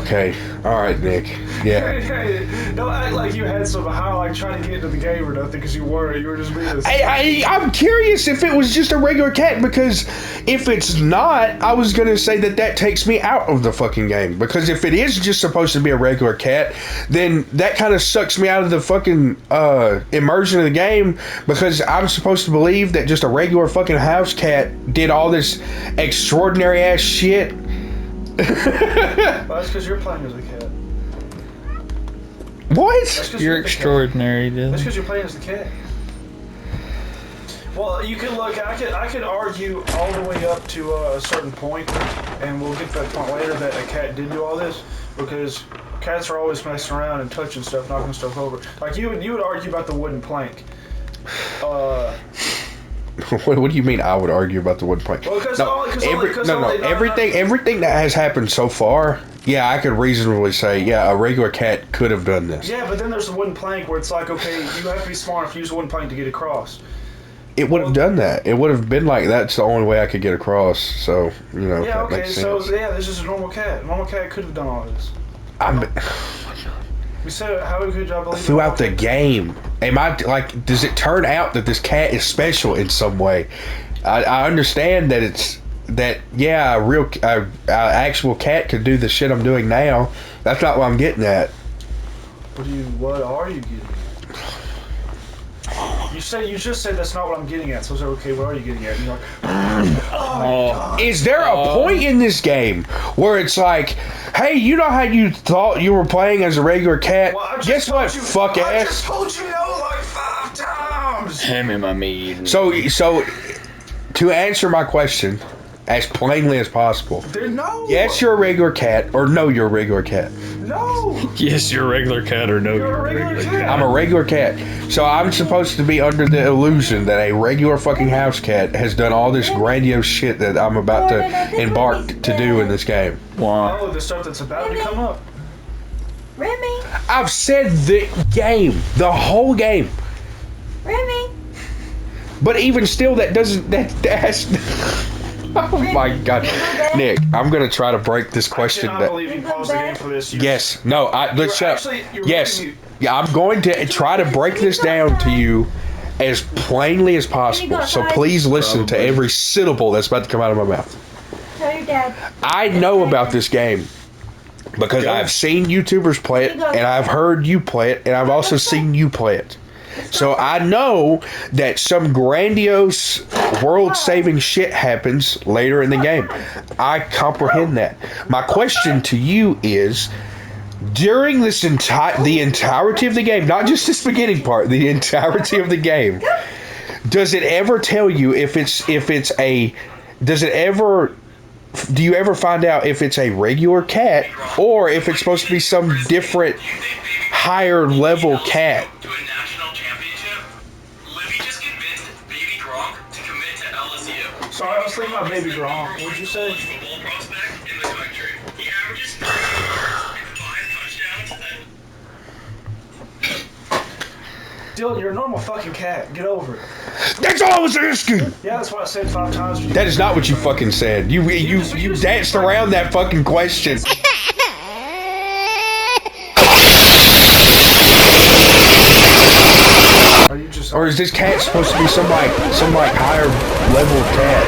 Okay. All right, Nick. Yeah. Hey, don't act like you had some how like trying to get into the game or nothing because you weren't. You were just being I'm curious if it was just a regular cat, because if it's not, I was gonna say that takes me out of the fucking game. Because if it is just supposed to be a regular cat, then that kind of sucks me out of the fucking immersion of the game. Because I'm supposed to believe that just a regular fucking house cat did all this extraordinary ass shit. Well, that's because you're playing as a cat. What? You're extraordinary, dude. That's because you're playing as the cat. Well, you can look. I could argue all the way up to a certain point, and we'll get to that point later that a cat did do all this because cats are always messing around and touching stuff, knocking stuff over. Like you would argue about the wooden plank. What do you mean? I would argue about the wood plank? Well, everything that has happened so far. Yeah, I could reasonably say, yeah, a regular cat could have done this. Yeah, but then there's the wooden plank where it's like, okay, you have to be smart enough to use a wooden plank to get across. It would have done that. It would have been like, that's the only way I could get across. So, you know, yeah, that makes sense. So yeah, this is a normal cat. A normal cat could have done all this. We said, how could y'all believe throughout the game? Am I like? Does it turn out that this cat is special in some way? I understand that it's that. Yeah, a actual cat could do the shit I'm doing now. That's not what I'm getting at. What are you getting at? You just said that's not what I'm getting at. So I was like, okay, what are you getting at? And you're like, is there a point in this game where it's like, hey, you know how you thought you were playing as a regular cat? Well, guess what, fuck ass? I just told you no like 5 times. Him and my meat. So to answer my question as plainly as possible, no. Yes, you're a regular cat, or no, you're a regular cat. No. Yes, you're a regular cat, or no, you're a regular cat. I'm a regular cat. So I'm supposed to be under the illusion that a regular fucking house cat has done all this grandiose shit that I'm about to embark to do in this game. Wow. Oh, the stuff that's about to come up. Remy. I've said the game, the whole game. Remy. But even still, that's oh my god, Nick! I'm gonna try to break this question. I cannot believe you paused the game for this. Yes, no, let's shut. Yes, yeah, I'm going to try to break this down to you as plainly as possible. So please listen to every syllable that's about to come out of my mouth. Tell your dad. I know about this game because I've seen YouTubers play it, and I've heard you play it, and I've also seen you play it. So I know that some grandiose world-saving shit happens later in the game. I comprehend that. My question to you is, during the entirety of the game, not just this beginning part, the entirety of the game, does it ever tell you do you ever find out if it's a regular cat or if it's supposed to be some different higher level cat? Sorry, I was thinking about Baby Gronk. What'd you say? Dylan, you're a normal fucking cat. Get over it. That's all I was asking! Yeah, that's what I said 5 times. That is not what you fucking said. You danced around that fucking question. Or is this cat supposed to be some higher level cat?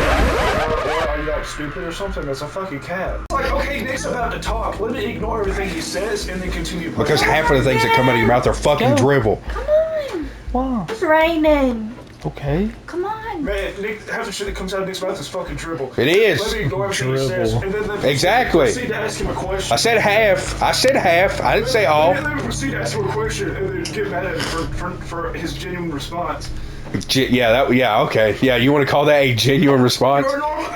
Or are you like stupid or something? That's a fucking cat. It's like, okay, Nick's about to talk. Let me ignore everything he says and then continue playing. Because half of the things that come out of your mouth are fucking dribble. Come on. Wow. It's raining. Okay. Come on. Man, Nick, half the shit that comes out of Nick's mouth is fucking dribble. It is. Let me ignore everything he says. And then Exactly. proceed to ask him a question. I said half. I didn't say all. Let me proceed to ask him a question and then get mad at him for his genuine response. Okay. Yeah, you want to call that a genuine response?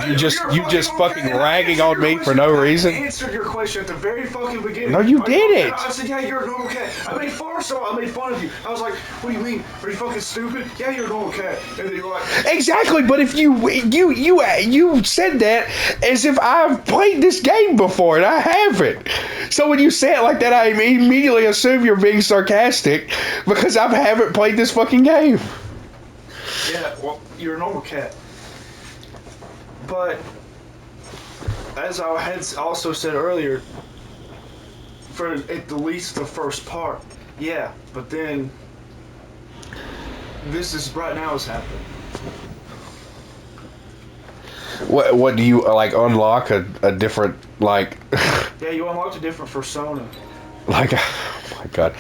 You just fucking ragging on me for no reason? I answered your question at the very fucking beginning. No, you didn't. I said, yeah, you're a normal cat. I made fun of you. I was like, what do you mean? Are you fucking stupid? Yeah, you're a normal cat. And then you're like... Exactly, but if you said that as if I've played this game before, and I haven't. So when you say it like that, I immediately assume you're being sarcastic because I haven't played this fucking game. Yeah, well, you're a normal cat. But, as I had also said earlier, for at the least the first part. Yeah, but then this is right now is happening. What do you like? Unlock a different like? Yeah, you unlocked a different persona. Like, oh my god,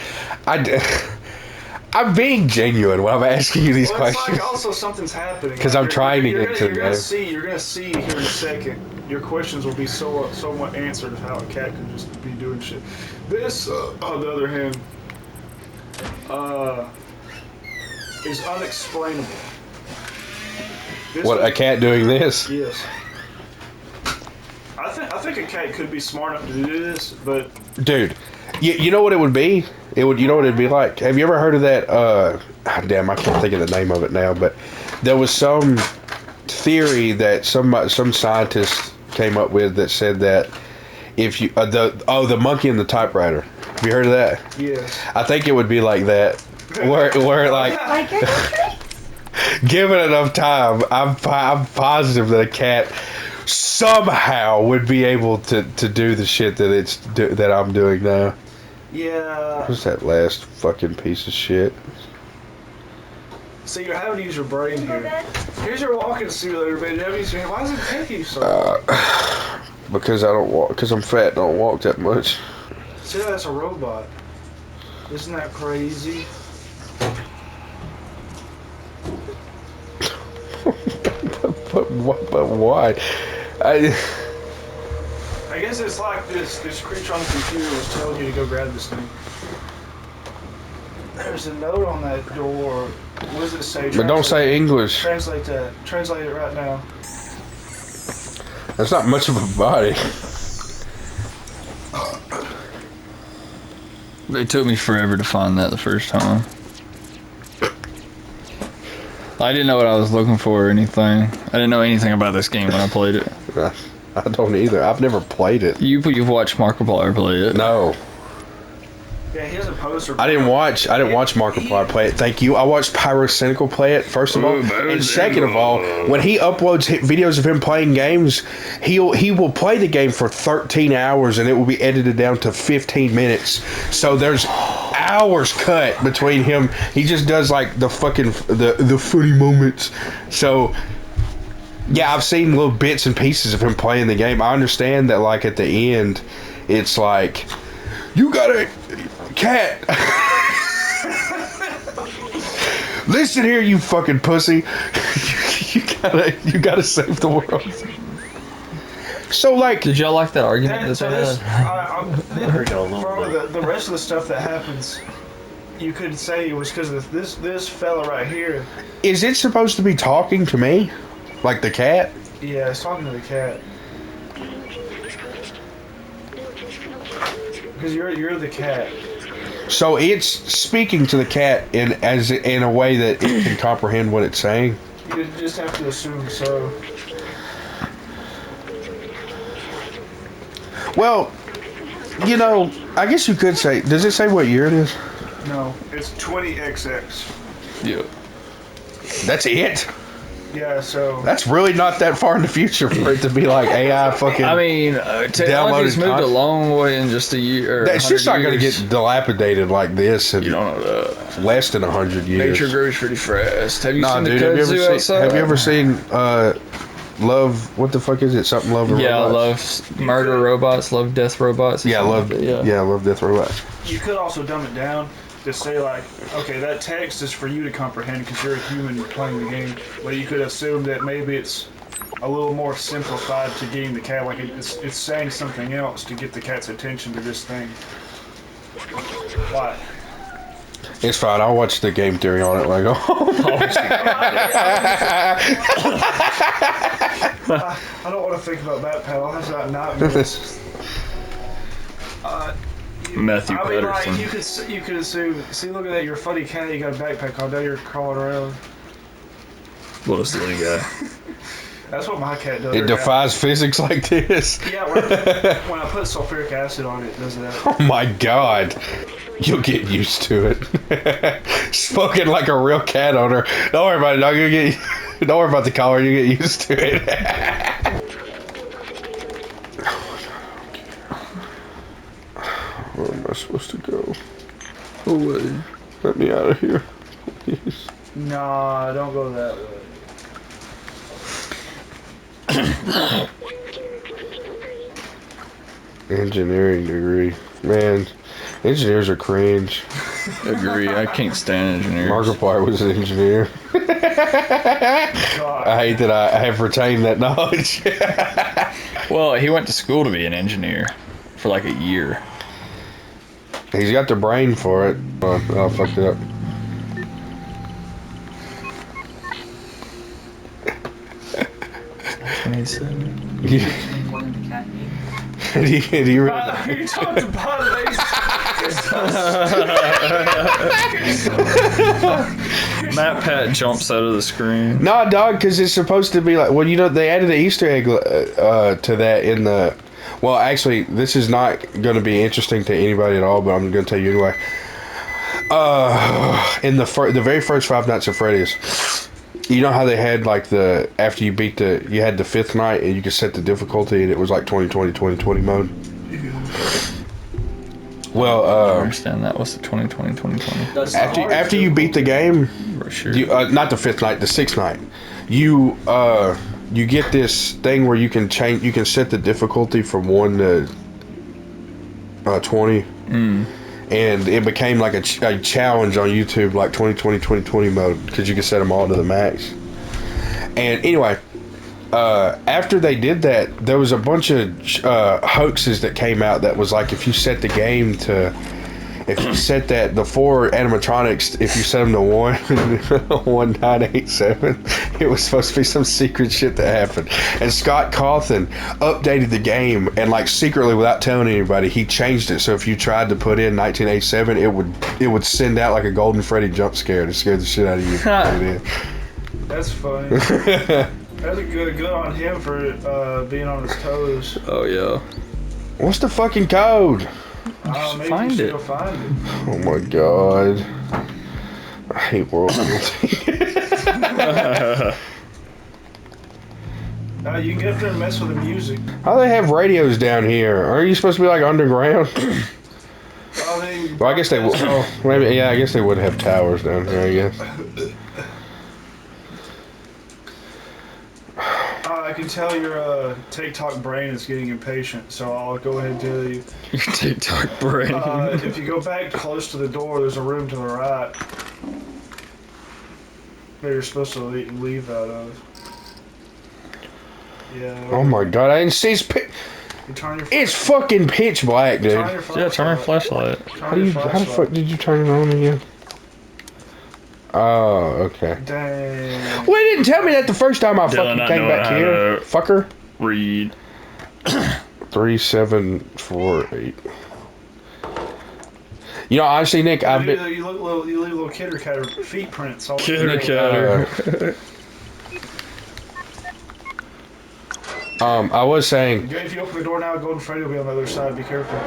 I'm being genuine when I'm asking you these Well, questions. it's like also something's happening. 'Cause I'm trying to get to the You're game. gonna see here in a second. Your questions will be somewhat answered of how a cat can just be doing shit. This, on the other hand, is unexplainable. This What, a cat doing this? Yes. I think a cat could be smart enough to do this, but Dude, you know what it would be? You know what it'd be like? Have you ever heard of that, damn, I can't think of the name of it now, but there was some theory that some scientist came up with that said that if you, the monkey and the typewriter. Have you heard of that? yes. I think it would be like that. Where like, Like your country? given enough time, I'm positive that a cat somehow would be able to do the shit that I'm doing now. Yeah. What's that last fucking piece of shit? See, you're having to use your brain Go here. bed. Here's your walking simulator, baby. Why does it take you so long? Because I don't walk. Because I'm fat, and don't walk that much. See, that's a robot. Isn't that crazy? But why? I guess it's like this creature on the computer was telling you to go grab this thing. There's a note on that door. What does it say? But don't say English. Translate that. Translate it right now. That's not much of a body. It took me forever to find that the first time. I didn't know what I was looking for or anything. I didn't know anything about this game when I played it. I don't either. I've never played it. You've watched Markiplier play it. No. Yeah, he has a poster. I didn't watch Markiplier play it. Thank you. I watched Pyrocynical play it, first of all. And second of all, when he uploads videos of him playing games, he will play the game for 13 hours and it will be edited down to 15 minutes. So there's hours cut between him. He just does like the fucking the funny moments. So yeah, I've seen little bits and pieces of him playing the game. I understand that like at the end it's like, you gotta cat. Listen here, you fucking pussy. you gotta save the world. So like, Did y'all like that argument that So they this, had? the rest of the stuff that happens, you could say it was because of this fella right here. is it supposed to be talking to me? Like the cat? Yeah, it's talking to the cat. Because you're the cat. So it's speaking to the cat in a way that it can comprehend what it's saying. You just have to assume so. Well, you know, I guess you could say. Does it say what year it is? No, it's 20XX. Yeah. That's it. Yeah, so That's really not that far in the future for it to be like AI fucking. I mean, technology's Downloaded moved a content. long way in just a year. Or It's just 100 not going to years. get dilapidated like this in You don't know that. less than 100 years. Nature grows pretty fast. Have you Nah, seen dude. the Have you kudzu ever outside? have you ever seen Love? What the fuck is it? Something Love and Yeah, Robots? love murder robots, love death robots. or Yeah, something Love. like that, Yeah, Love, Death, Robots. you could also dumb it down to say like, okay, that text is for you to comprehend because you're a human playing the game. But you could assume that maybe it's a little more simplified to getting the cat, like it's saying something else to get the cat's attention to this thing. Why? It's fine. I'll watch the game theory on it when I go home. I don't want to think about that, pal. That's not nightmares. Matthew I mean, like, Patterson. you could assume. See, look at that. You're a funny cat. You got a backpack on. Now you're crawling around. What a silly guy. That's what my cat does. It defies physics like this. Yeah, when I put sulfuric acid on it, it does that. Oh my god. You'll get used to it. Spoken like a real cat owner. Don't worry about it, dog. Don't worry about the collar. You get used to it. I supposed to go? Away. Let me out of here, please. Nah, don't go that way. Engineering degree. Man, engineers are cringe. Agree. I can't stand engineers. Markiplier was an engineer. I hate that I have retained that knowledge. Well, he went to school to be an engineer for like a year. He's got the brain for it. Oh, I fucked it up. Do you really? You talked about it. Matt Pat jumps out of the screen. Nah, dog, because it's supposed to be like, well, you know, they added an Easter egg to that in the. Well, actually, this is not going to be interesting to anybody at all, but I'm going to tell you anyway. In the very first Five Nights at Freddy's, you know how they had like after you beat you had the fifth night and you could set the difficulty and it was like 2020 mode. Well, I understand that. What's the 2020? after you beat the game, Sure. not the fifth night, the sixth night, you get this thing where you can change, you can set the difficulty from 1 to 20. And it became like a challenge on YouTube, like 2020 mode, because you could set them all to the max. And anyway, after they did that, there was a bunch of hoaxes that came out that was like, if you set the game to, if you set the 4 animatronics, if you set them to 1987, it was supposed to be some secret shit that happened. And Scott Cawthon updated the game, and like secretly, without telling anybody, he changed it. So if you tried to put in 1987, it would send out like a Golden Freddy jump scare to scare the shit out of you. That's funny. That's a good on him for being on his toes. Oh yeah. What's the fucking code? Maybe Find you should it. go find it. Oh my god. I hate World War II. You can get up there and mess with the music. How do they have radios down here? Aren't you supposed to be like underground? Well, I guess they would. Oh, maybe, yeah, I guess they would have towers down here, I guess. I can tell your TikTok brain is getting impatient, so I'll go ahead and tell you. Your TikTok brain. If you go back close to the door, there's a room to the right that you're supposed to leave out of. Yeah. Oh my god, I didn't see You turn your it's fucking pitch black, dude. turn your Yeah, turn your flashlight. How the fuck did you turn it on again? Oh, okay. Dang. Well, you didn't tell me that the first time I Dylan fucking not came knowing back how here. to- Fucker. Read. 3748. You know, honestly, Nick, I've been. You leave little kitter cat feet prints all Kitter over. catter. I was saying. If you open the door now, Golden Freddy will be on the other side. Be careful.